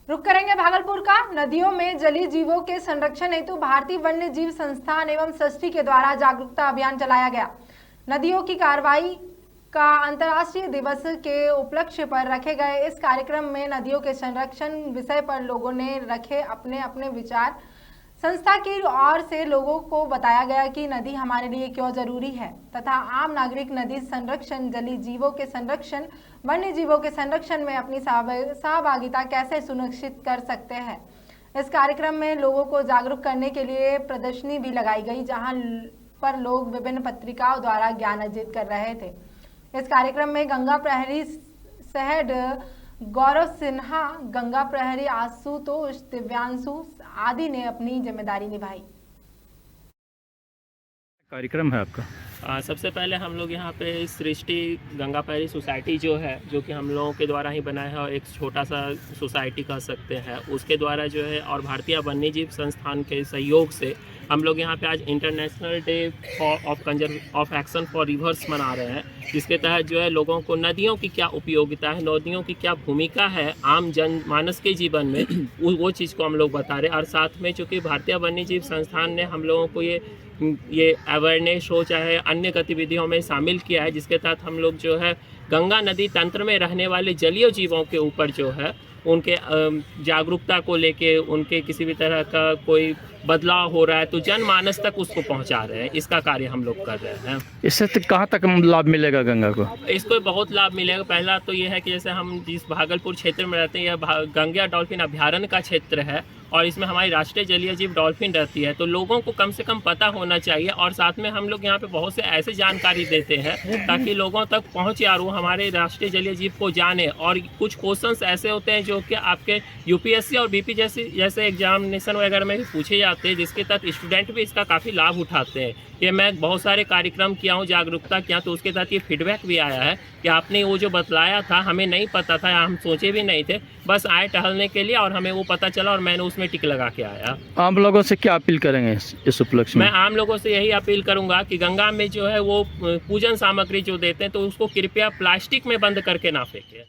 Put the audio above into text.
रुक करेंगे भागलपुर का। नदियों में जलीय जीवों के संरक्षण हेतु भारतीय वन्य जीव संस्थान एवं सृष्टि के द्वारा जागरूकता अभियान चलाया गया। नदियों की कार्रवाई का अंतर्राष्ट्रीय दिवस के उपलक्ष्य पर रखे गए इस कार्यक्रम में नदियों के संरक्षण विषय पर लोगों ने रखे अपने अपने विचार। संस्था की ओर से लोगों को बताया गया कि नदी हमारे लिए क्यों जरूरी है तथा आम नागरिक नदी संरक्षण, जलीय जीवों के संरक्षण, वन्य जीवों के संरक्षण में अपनी सहभागिता कैसे सुनिश्चित कर सकते हैं। इस कार्यक्रम में लोगों को जागरूक करने के लिए प्रदर्शनी भी लगाई गई, जहां पर लोग विभिन्न पत्रिकाओं द्वारा ज्ञान अर्जित कर रहे थे। इस कार्यक्रम में गंगा प्रहरी सहड गौरव सिन्हा, गंगा प्रहरी आशुतोष, दिव्यांशु आदि ने अपनी जिम्मेदारी निभाई। कार्यक्रम है आपका? सबसे पहले हम लोग यहाँ पे सृष्टि गंगा प्रहरी सोसाइटी जो है, जो कि हम लोगों के द्वारा ही बनाया है और एक छोटा सा सोसाइटी कह सकते हैं, उसके द्वारा जो है और भारतीय वन्यजीव संस्थान के सहयोग से हम लोग यहाँ पे आज international day of action for reverse मना रहे हैं, जिसके तहत जो है लोगों को नदियों की क्या उपयोगिता है, नदियों की क्या भूमिका है आम जनमानस के जीवन में, वो चीज़ को हम लोग बता रहे हैं। और साथ में चूँकि भारतीय वन्यजीव संस्थान ने हम लोगों को ये अवेयरनेस हो चाहे अन्य गतिविधियों में शामिल किया है, जिसके तहत हम लोग जो है गंगा नदी तंत्र में रहने वाले जलीय जीवों के ऊपर जो है उनके जागरूकता को लेके, उनके किसी भी तरह का कोई बदलाव हो रहा है तो जनमानस तक उसको पहुंचा रहे हैं। इसका कार्य हम लोग कर रहे हैं। इससे कहाँ तक लाभ मिलेगा गंगा को? इसको बहुत लाभ मिलेगा। पहला तो ये है कि जैसे हम जिस भागलपुर क्षेत्र में रहते हैं, यह गंगा डॉल्फिन अभ्यारण्य का क्षेत्र है और इसमें हमारी राष्ट्रीय जलीय जीव डॉल्फिन रहती है, तो लोगों को कम से कम पता होना चाहिए। और साथ में हम लोग यहाँ पे बहुत से ऐसे जानकारी देते हैं ताकि लोगों तक पहुँचे और वो हमारे राष्ट्रीय जलीय जीव को जाने। और कुछ क्वेश्चंस ऐसे होते हैं जो कि आपके यूपीएससी और बीपी जैसे एग्जामिनेशन वगैरह में भी पूछे जाते हैं, जिसके तहत स्टूडेंट भी इसका काफ़ी लाभ उठाते हैं। ये मैं बहुत सारे कार्यक्रम किया हूँ, जागरूकता किया, तो उसके तहत ये फीडबैक भी आया है कि आपने वो जो बतलाया था हमें नहीं पता था, हम सोचे भी नहीं थे, बस आए टहलने के लिए और हमें वो पता चला और मैंने उसमें टिक लगा के आया। आम लोगों से क्या अपील करेंगे इस उपलक्ष्य में? मैं आम लोगों से यही अपील करूंगा कि गंगा में जो है वो पूजन सामग्री जो देते हैं तो उसको कृपया प्लास्टिक में बंद करके ना फेंकें।